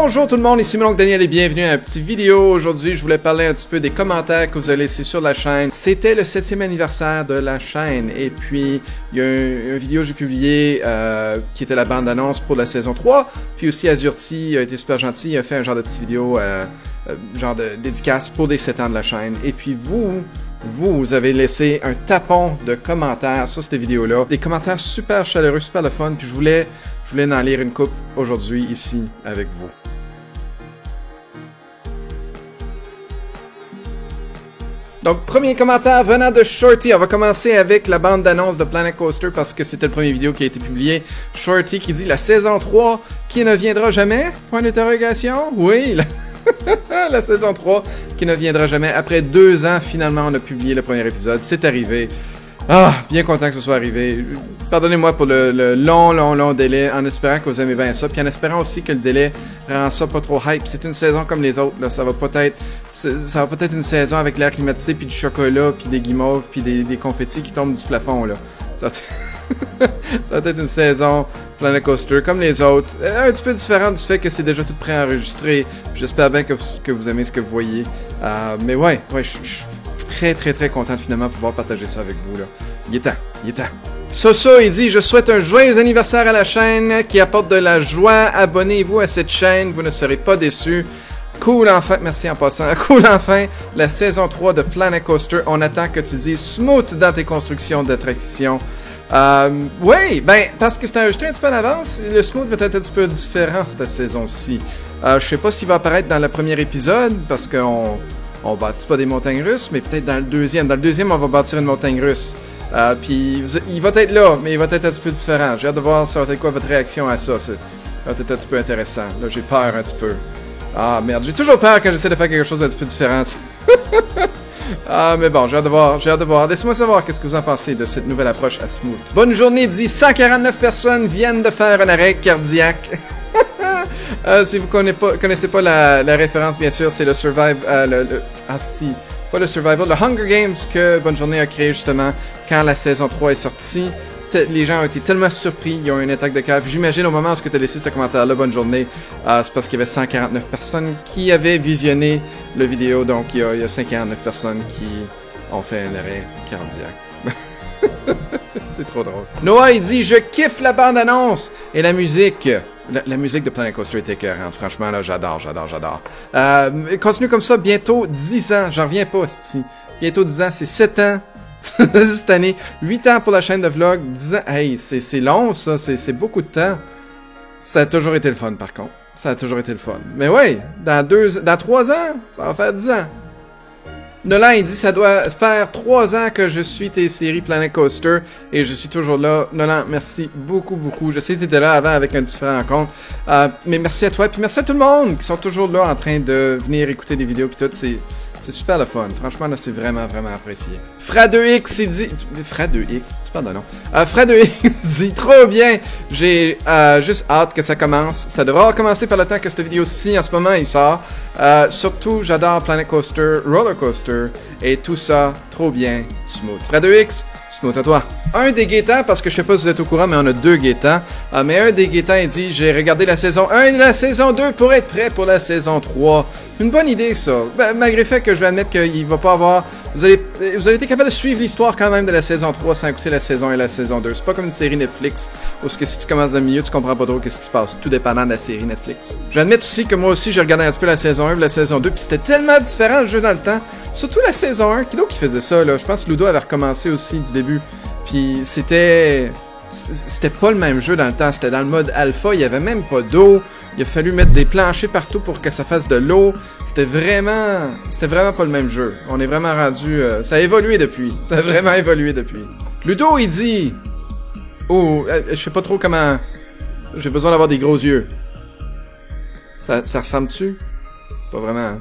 Bonjour tout le monde, ici mon oncle Daniel et bienvenue à une petite vidéo. Aujourd'hui, je voulais parler un petit peu des commentaires que vous avez laissés sur la chaîne. C'était le 7e anniversaire de la chaîne et puis il y a une vidéo que j'ai publiée qui était la bande-annonce pour la saison 3. Puis aussi Azurti a été super gentil, il a fait un genre de petite vidéo, genre de dédicace pour les 7 ans de la chaîne. Et puis vous avez laissé un tapon de commentaires sur cette vidéo-là. Des commentaires super chaleureux, super le fun. Puis je voulais en lire une coupe aujourd'hui ici avec vous. Donc, premier commentaire venant de Shorty. On va commencer avec la bande d'annonce de Planet Coaster parce que c'était le premier vidéo qui a été publié. Shorty qui dit la saison 3 qui ne viendra jamais? Point d'interrogation? Oui, la saison 3 qui ne viendra jamais. Après 2 ans, finalement, on a publié le premier épisode. C'est arrivé. Ah, bien content que ce soit arrivé. Pardonnez-moi pour le long délai, en espérant que vous aimez bien ça, puis en espérant aussi que le délai rend ça pas trop hype. C'est une saison comme les autres, là. Ça va peut-être une saison avec l'air climatisé, puis du chocolat, puis des guimauves, puis des confettis qui tombent du plafond, là. Ça va être une saison Planet Coaster comme les autres, un petit peu différente du fait que c'est déjà tout préenregistré. J'espère bien que vous aimez ce que vous voyez. Mais ouais, je suis très content de finalement pouvoir partager ça avec vous, là. Il est temps. Soso, il dit « Je souhaite un joyeux anniversaire à la chaîne qui apporte de la joie. Abonnez-vous à cette chaîne, vous ne serez pas déçus. Cool enfin, merci en passant. Cool enfin, la saison 3 de Planet Coaster. On attend que tu dises smooth dans tes constructions d'attractions. » Oui, ben, parce que c'est enregistré un petit peu en avance, le smooth va être un petit peu différent cette saison-ci. Je sais pas s'il va apparaître dans le premier épisode, parce qu'on bâtit pas des montagnes russes, mais peut-être dans le deuxième. Dans le deuxième, on va bâtir une montagne russe. Puis il va être là, mais il va être un petit peu différent. J'ai hâte de voir ça va être quoi votre réaction à ça. Ça va être un petit peu intéressant. Là, j'ai peur un petit peu. Ah merde, j'ai toujours peur quand j'essaie de faire quelque chose d'un petit peu différent. Ah, mais bon, j'ai hâte de voir. Laissez-moi savoir qu'est-ce que vous en pensez de cette nouvelle approche à Smooth. Bonne journée, dit 149 personnes viennent de faire un arrêt cardiaque. Si vous connaissez pas la référence, bien sûr, c'est le pas le Survival, le Hunger Games que Bonne Journée a créé justement quand la saison 3 est sortie. Les gens ont été tellement surpris, ils ont eu une attaque de cœur. J'imagine au moment où tu as laissé ce commentaire-là, Bonne Journée, c'est parce qu'il y avait 149 personnes qui avaient visionné le vidéo, donc il y a 149 personnes qui ont fait un arrêt cardiaque. C'est trop drôle. Noah, il dit « Je kiffe la bande-annonce et la musique. » La musique de Planet Coaster est écœurante. Franchement, là, j'adore. Continue comme ça, bientôt 10 ans. J'en reviens pas, c'ti. Bientôt 10 ans, c'est 7 ans cette année. 8 ans pour la chaîne de vlog. 10 ans. Hey, c'est long, ça. C'est beaucoup de temps. Ça a toujours été le fun, par contre. Ça a toujours été le fun. Mais ouais, dans 3 ans, ça va faire 10 ans. Nolan, il dit ça doit faire 3 ans que je suis tes séries Planet Coaster et je suis toujours là. Nolan, merci beaucoup. Je sais que tu étais là avant avec un différent compte. Mais merci à toi. Puis merci à tout le monde qui sont toujours là en train de venir écouter des vidéos. Puis tout, c'est super le fun. Franchement, là, c'est vraiment apprécié. Fra2X, il dit... Fra2X, tu parles de nom. Fra2X dit trop bien. J'ai juste hâte que ça commence. Ça devra commencer par le temps que cette vidéo-ci, en ce moment, il sort. Surtout, j'adore Planet Coaster, Roller Coaster et tout ça, trop bien, smooth. Fra2X, smooth à toi. Un des Gaétans, parce que je sais pas si vous êtes au courant, mais on a 2 Gaétans. Mais un des Gaétans, il dit, j'ai regardé la saison 1 et la saison 2 pour être prêt pour la saison 3. Une bonne idée, ça. Ben, malgré le fait que je vais admettre qu'il va pas avoir... Vous allez être capable de suivre l'histoire quand même de la saison 3 sans écouter la saison 1 et la saison 2. C'est pas comme une série Netflix, où que si tu commences dans le milieu, tu comprends pas trop qu'est-ce qui se passe, tout dépendant de la série Netflix. Je vais admettre aussi que moi aussi, j'ai regardé un petit peu la saison 1 et la saison 2, puis c'était tellement différent le jeu dans le temps. Surtout la saison 1, qui d'autre qui faisait ça, là? Je pense que Ludo avait recommencé aussi du début. Puis c'était pas le même jeu dans le temps, c'était dans le mode alpha, il y avait même pas d'eau. Il a fallu mettre des planchers partout pour que ça fasse de l'eau. C'était vraiment pas le même jeu. On est vraiment rendu... ça a évolué depuis. Ça a vraiment évolué depuis. Ludo, il dit... Oh, je sais pas trop comment... J'ai besoin d'avoir des gros yeux. Ça ressemble-tu? Pas vraiment.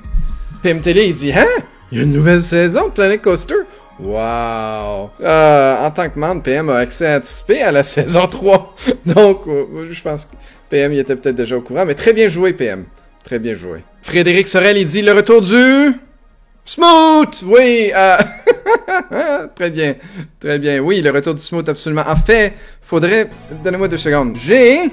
PM Télé, il dit... Hein? Il y a une nouvelle saison de Planet Coaster? Wow! En tant que membre, PM a accès anticipé à la saison 3. Donc, je pense que PM, il était peut-être déjà au courant, mais très bien joué, PM. Très bien joué. Frédéric Sorel, il dit le retour du... Smooth! Oui! Très bien. Oui, le retour du Smooth, absolument. En fait, faudrait... Donnez-moi 2 secondes. J'ai...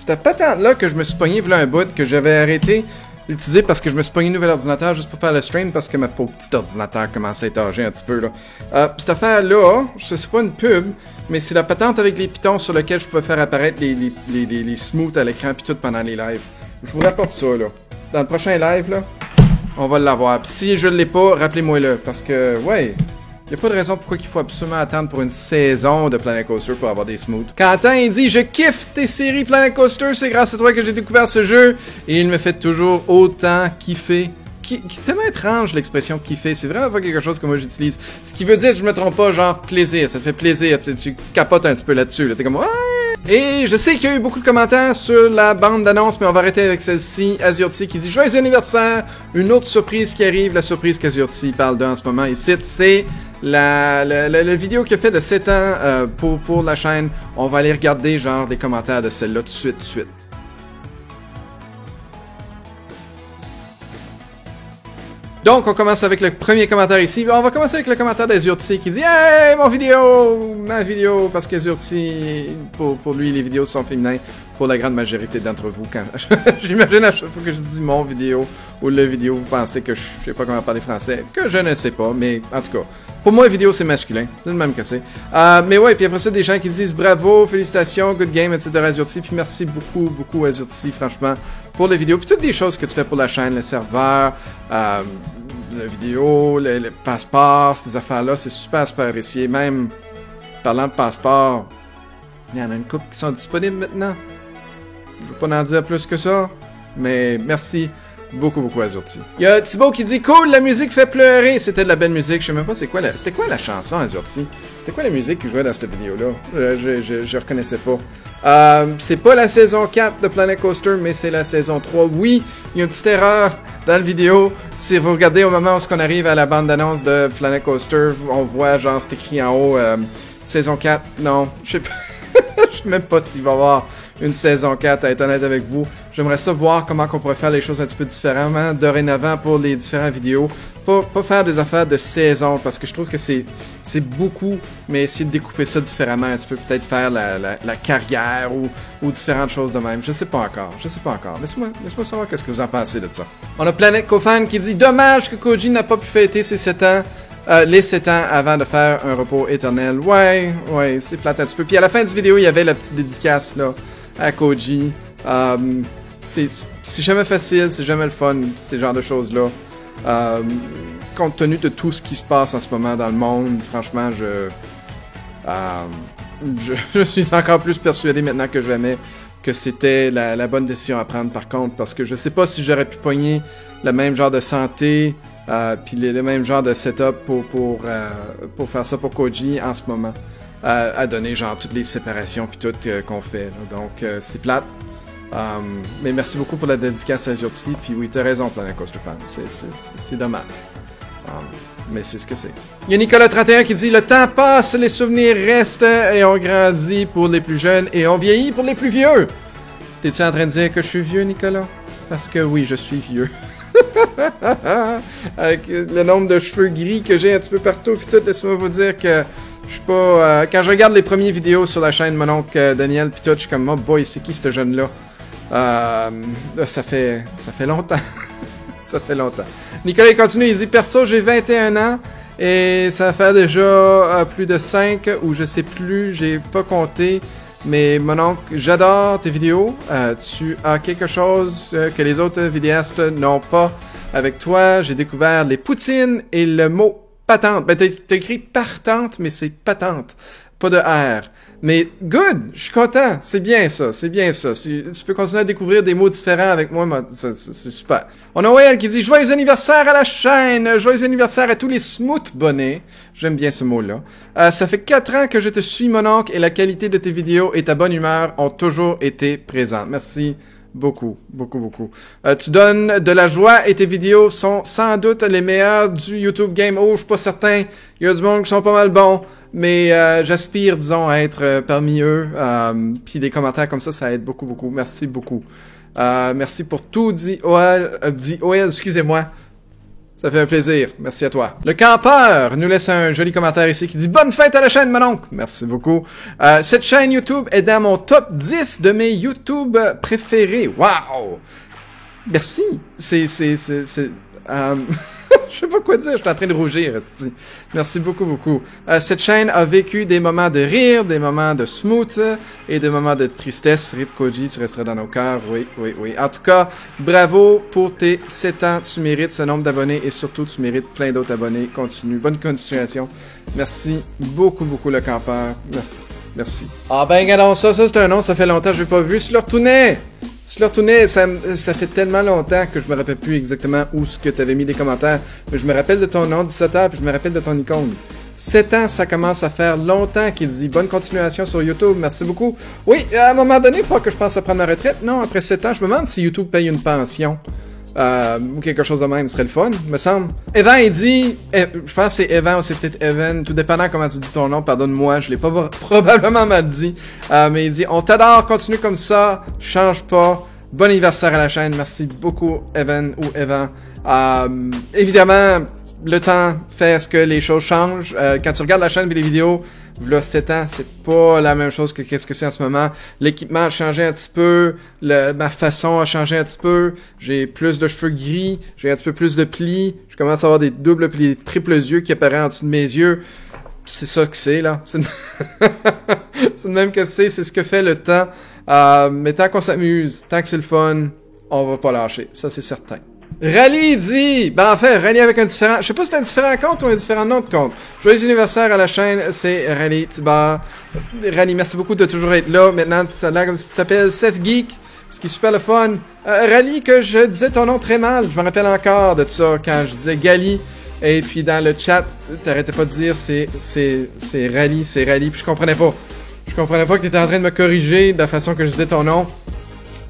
Cette patente-là que je me suis pogné v'là un bout, que j'avais arrêté d'utiliser parce que je me suis pogné un nouvel ordinateur juste pour faire le stream parce que ma pauvre petit ordinateur commençait à être âgé un petit peu, là. Cette affaire-là, c'est pas une pub, mais c'est la patente avec les pitons sur lequel je pouvais faire apparaître les smooths à l'écran pis tout pendant les lives. Je vous rapporte ça, là. Dans le prochain live, là, on va l'avoir. Pis si je l'ai pas, rappelez-moi-le, parce que, ouais... Il n'y a pas de raison pourquoi il faut absolument attendre pour une saison de Planet Coaster pour avoir des smooths. Quentin, il dit « Je kiffe tes séries Planet Coaster, c'est grâce à toi que j'ai découvert ce jeu. » Et il me fait toujours autant kiffer. Tellement étrange l'expression kiffer, c'est vraiment pas quelque chose que moi j'utilise. Ce qui veut dire, je me trompe pas, genre plaisir, ça te fait plaisir, tu capotes un petit peu là-dessus, là. T'es comme « Ouais! » Et je sais qu'il y a eu beaucoup de commentaires sur la bande d'annonce, mais on va arrêter avec celle-ci. Azurti qui dit « Joyeux anniversaire! » Une autre surprise qui arrive, la surprise qu'Azurti parle d'en ce moment ici, c'est... La vidéo qu'il a fait de 7 ans pour la chaîne, on va aller regarder genre des commentaires de celle-là tout de suite. Donc, on commence avec le premier commentaire ici. On va commencer avec le commentaire d'Azurti qui dit « Hey, ma vidéo! » Parce qu'Azurti, pour lui, les vidéos sont féminins pour la grande majorité d'entre vous. Quand j'imagine à chaque fois que je dis mon vidéo ou le vidéo, vous pensez que je sais pas comment parler français, que je ne sais pas, mais en tout cas... Pour moi, vidéo, c'est masculin. C'est le même que c'est. Mais ouais, puis après ça, des gens qui disent bravo, félicitations, good game, etc. Azurti. Puis merci beaucoup, Azurti, franchement, pour les vidéos. Puis toutes les choses que tu fais pour la chaîne, le serveur, la vidéo, le passeport, ces affaires-là, c'est super apprécié. Même, parlant de passeport, il y en a une couple qui sont disponibles maintenant. Je vais pas en dire plus que ça, mais merci. Beaucoup Azurti. Il y a Thibaut qui dit « Cool, la musique fait pleurer! » C'était de la belle musique. Je sais même pas c'est quoi la... C'était quoi la chanson, Azurti? C'était quoi la musique qui jouait dans cette vidéo-là? Je reconnaissais pas. C'est pas la saison 4 de Planet Coaster, mais c'est la saison 3. Oui, il y a une petite erreur dans la vidéo. Si vous regardez au moment où on arrive à la bande-annonce de Planet Coaster, on voit genre c'est écrit en haut saison 4. Non, je sais pas. Je sais même pas s'il va y avoir une saison 4, à être honnête avec vous. J'aimerais ça voir comment on pourrait faire les choses un petit peu différemment dorénavant pour les différentes vidéos. Pas faire des affaires de saison, parce que je trouve que c'est beaucoup, mais essayer de découper ça différemment, un petit peu peut-être faire la carrière ou différentes choses de même. Je sais pas encore. Laisse-moi savoir qu'est-ce que vous en pensez de ça. On a Planet Cofan qui dit « Dommage que Koji n'a pas pu fêter ses 7 ans. Les 7 ans avant de faire un repos éternel. » Ouais, c'est plate un petit peu. Puis à la fin du vidéo, il y avait la petite dédicace là à Koji. C'est jamais facile, c'est jamais le fun, ces genres de choses-là. Compte tenu de tout ce qui se passe en ce moment dans le monde, franchement, je suis encore plus persuadé maintenant que jamais que c'était la bonne décision à prendre par contre, parce que je sais pas si j'aurais pu pogner le même genre de santé, puis le même genre de setup pour faire ça pour Koji en ce moment. À donner genre toutes les séparations puis tout qu'on fait. Là. Donc c'est plate. Mais merci beaucoup pour la dédicace à Azurti. Puis oui, t'as raison, Planet Coaster Fan. C'est dommage. Mais c'est ce que c'est. Il y a Nicolas31 qui dit « Le temps passe, les souvenirs restent et on grandit pour les plus jeunes et on vieillit pour les plus vieux. » T'es-tu en train de dire que je suis vieux, Nicolas? Parce que oui, je suis vieux. Avec le nombre de cheveux gris que j'ai un petit peu partout puis tout, laisse-moi vous dire que je suis pas... quand je regarde les premières vidéos sur la chaîne de mon oncle Daniel pis tout, je suis comme « Oh boy, c'est qui ce jeune-là? » Ça fait longtemps. Ça fait longtemps. Nicolas continue, il dit « Perso, j'ai 21 ans et ça va faire déjà plus de 5 ou je sais plus, j'ai pas compté. Mais mon oncle, j'adore tes vidéos. Tu as quelque chose que les autres vidéastes n'ont pas. Avec toi, j'ai découvert les poutines et le mot patente. Ben, t'as écrit partante, mais c'est patente. Pas de R. Mais good! Je suis content. C'est bien ça. Tu peux continuer à découvrir des mots différents avec moi. C'est super. On a Wayel qui dit « Joyeux anniversaire à la chaîne! Joyeux anniversaire à tous les smooth bonnets! » J'aime bien ce mot-là. Ça fait 4 ans que je te suis, mon oncle, et la qualité de tes vidéos et ta bonne humeur ont toujours été présentes. Merci beaucoup. Tu donnes de la joie et tes vidéos sont sans doute les meilleures du YouTube Game. Oh, je suis pas certain. Il y a du monde qui sont pas mal bons. Mais j'aspire, disons, à être parmi eux. Puis des commentaires comme ça aide beaucoup. Merci beaucoup. Merci pour tout, dit OL, excusez-moi. Ça fait un plaisir. Merci à toi. Le campeur nous laisse un joli commentaire ici qui dit « Bonne fête à la chaîne, mon oncle! » Merci beaucoup. Cette chaîne YouTube est dans mon top 10 de mes YouTube préférés. Wow! Merci. Je sais pas quoi dire, je suis en train de rougir. Merci beaucoup, beaucoup. Cette chaîne a vécu des moments de rire, des moments de smooth et des moments de tristesse. Rip Koji, tu resteras dans nos cœurs. Oui, oui, oui. En tout cas, bravo pour tes 7 ans. Tu mérites ce nombre d'abonnés et surtout, tu mérites plein d'autres abonnés. Continue. Bonne continuation. Merci beaucoup, beaucoup, le campeur. Merci. Merci. Ah ben, regardons ça. Ça, c'est un nom. Ça fait longtemps que je l'ai pas vu. Slurtounet, ça fait tellement longtemps que je me rappelle plus exactement où ce que tu avais mis des commentaires. Mais je me rappelle de ton nom, 17h, puis je me rappelle de ton icône. 7 ans, ça commence à faire longtemps qu'il dit bonne continuation sur YouTube. Merci beaucoup. Oui, à un moment donné, il faut que je pense à prendre ma retraite. Non, après 7 ans, je me demande si YouTube paye une pension. Ou quelque chose de même, ce serait le fun, me semble. Evan, il dit, je pense que c'est Evan ou c'est peut-être Evan, tout dépendant comment tu dis ton nom, pardonne-moi, je l'ai pas probablement mal dit, mais il dit, on t'adore, continue comme ça, change pas, bon anniversaire à la chaîne, merci beaucoup Evan ou Evan. Évidemment, le temps fait ce que les choses changent, quand tu regardes la chaîne et les vidéos, là, 7 ans, c'est pas la même chose que qu'est-ce que c'est en ce moment. L'équipement a changé un petit peu, ma façon a changé un petit peu, j'ai plus de cheveux gris, j'ai un petit peu plus de plis, je commence à avoir des doubles plis, des triples yeux qui apparaissent en dessous de mes yeux. C'est ça que c'est, là. C'est le même que c'est ce que fait le temps. Mais tant qu'on s'amuse, tant que c'est le fun, on va pas lâcher, ça c'est certain. Rally dit, ben en fait, Rally avec un différent, je sais pas si c'est un différent compte ou un différent nom de compte. Joyeux anniversaire à la chaîne, c'est Rally Tibar. Rally, merci beaucoup de toujours être là. Maintenant, ça a l'air comme si tu t'appelles Seth Geek, ce qui est super le fun. Rally, que je disais ton nom très mal, je me rappelle encore de ça, quand je disais Gali. Et puis dans le chat, t'arrêtais pas de dire c'est Rally, puis je comprenais pas. Je comprenais pas que t'étais en train de me corriger de la façon que je disais ton nom.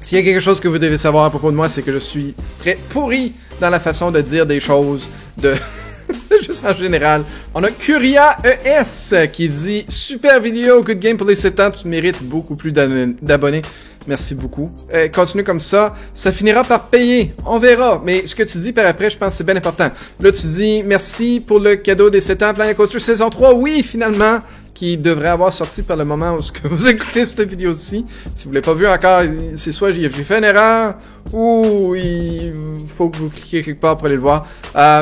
S'il y a quelque chose que vous devez savoir à propos de moi, c'est que je suis très pourri dans la façon de dire des choses, juste en général. On a Curia ES qui dit « Super vidéo, good game pour les 7 ans, tu mérites beaucoup plus d'abonnés. » Merci beaucoup. Continue comme ça. Ça finira par payer. On verra. Mais ce que tu dis par après, je pense que c'est bien important. Là, tu dis « Merci pour le cadeau des 7 ans, Planet Coaster saison 3. » Oui, finalement, qui devrait avoir sorti par le moment où vous écoutez cette vidéo-ci. Si vous l'avez pas vu encore, c'est soit j'ai fait une erreur, ou il faut que vous cliquiez quelque part pour aller le voir.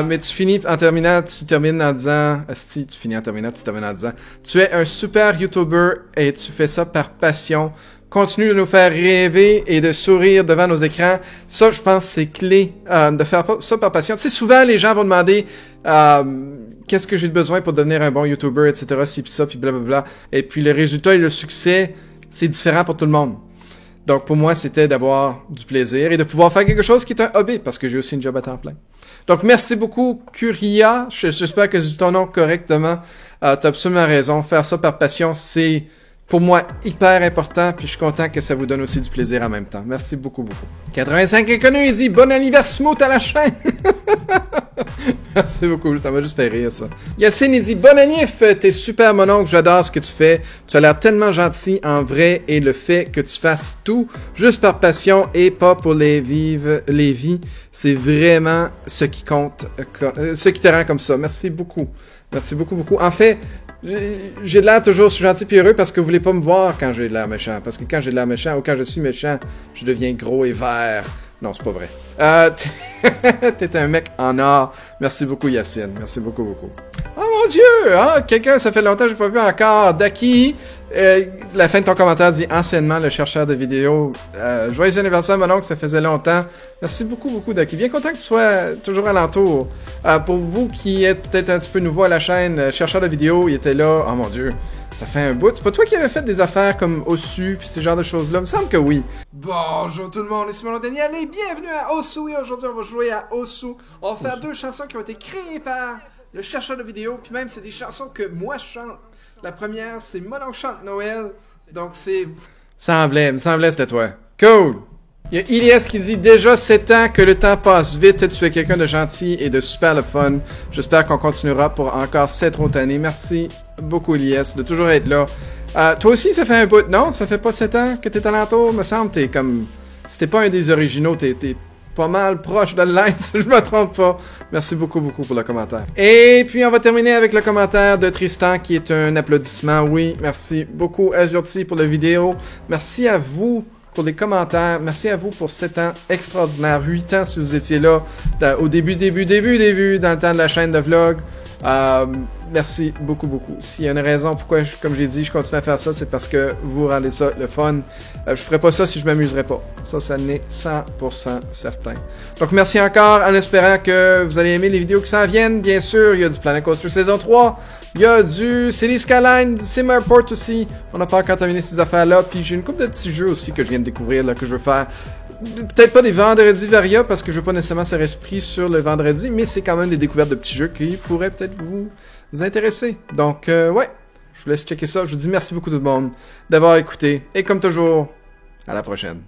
Mais tu finis en terminant, tu termines en disant... Si tu finis en terminant, tu termines en disant... Tu es un super YouTuber et tu fais ça par passion. Continue de nous faire rêver et de sourire devant nos écrans. Ça, je pense, c'est clé de faire ça par passion. Tu sais, souvent, les gens vont demander qu'est-ce que j'ai besoin pour devenir un bon YouTuber, etc., ci pis ça, puis blablabla. Et puis le résultat et le succès, c'est différent pour tout le monde. Donc, pour moi, c'était d'avoir du plaisir et de pouvoir faire quelque chose qui est un hobby, parce que j'ai aussi une job à temps plein. Donc, merci beaucoup, Curia. J'espère que je dis ton nom correctement. T'as absolument raison. Faire ça par passion, c'est... pour moi, hyper important, puis je suis content que ça vous donne aussi du plaisir en même temps. Merci beaucoup, beaucoup. 85 Inconnu, il dit « Bon anniversaire smooth à la chaîne! » Merci beaucoup, ça m'a juste fait rire, ça. Yacine, il dit « Bon annif, t'es super mon oncle, j'adore ce que tu fais. Tu as l'air tellement gentil en vrai, et le fait que tu fasses tout juste par passion et pas pour les vies, c'est vraiment ce qui compte, ce qui te rend comme ça. Merci beaucoup. Merci beaucoup, beaucoup. En fait, j'ai de l'air toujours gentil et heureux parce que vous voulez pas me voir quand j'ai de l'air méchant. Parce que quand j'ai de l'air méchant ou quand je suis méchant, je deviens gros et vert. Non, c'est pas vrai. T'es un mec en or. Merci beaucoup, Yacine. Merci beaucoup, beaucoup. Oh mon Dieu! Hein? Quelqu'un, ça fait longtemps que j'ai pas vu encore. Daki, la fin de ton commentaire dit anciennement le chercheur de vidéos. Joyeux anniversaire, mon oncle, ça faisait longtemps. Merci beaucoup, beaucoup, Daki. Bien content que tu sois toujours alentour. Pour vous qui êtes peut-être un petit peu nouveau à la chaîne, chercheur de vidéos, il était là. Oh mon Dieu, ça fait un bout. C'est pas toi qui avais fait des affaires comme Osu pis ce genre de choses-là? Il me semble que oui. Bonjour tout le monde, ici mon Daniel et bienvenue à Osu. Et aujourd'hui, on va jouer à Osu. On va faire deux chansons qui ont été créées par le chercheur de vidéos. Puis même, c'est des chansons que moi je chante. La première, c'est Mon oncle chante Noël. Donc c'est... me semblait c'était toi. Cool! Il y a Ilias qui dit « Déjà 7 ans que le temps passe vite, tu es quelqu'un de gentil et de super le fun. J'espère qu'on continuera pour encore 7 autres années. » Merci beaucoup Ilias de toujours être là. Toi aussi, ça fait un bout, non? Ça fait pas 7 ans que t'es alentour? Me semble t'es comme... Si t'es pas un des originaux, t'es pas mal proche de line, si je me trompe pas. Merci beaucoup pour le commentaire. Et puis, on va terminer avec le commentaire de Tristan, qui est un applaudissement. Oui, merci beaucoup, Azurti, pour la vidéo. Merci à vous pour les commentaires. Merci à vous pour 7 ans extraordinaires. 8 ans si vous étiez là au début, dans le temps de la chaîne de vlog. Merci beaucoup. S'il y a une raison pourquoi, comme j'ai dit, je continue à faire ça, c'est parce que vous rendez ça le fun. Je ferais pas ça si je m'amuserais pas. Ça n'est 100% certain. Donc merci encore, en espérant que vous allez aimer les vidéos qui s'en viennent. Bien sûr, il y a du Planet Coaster saison 3. Il y a du City Skyline, du Sim Airport aussi. On n'a pas encore terminé ces affaires-là. Puis j'ai une couple de petits jeux aussi que je viens de découvrir, là, que je veux faire. Peut-être pas des vendredis Varia, parce que je veux pas nécessairement faire esprit sur le vendredi, mais c'est quand même des découvertes de petits jeux qui pourraient peut-être vous intéresser. Donc, ouais, je vous laisse checker ça. Je vous dis merci beaucoup tout le monde d'avoir écouté. Et comme toujours, à la prochaine.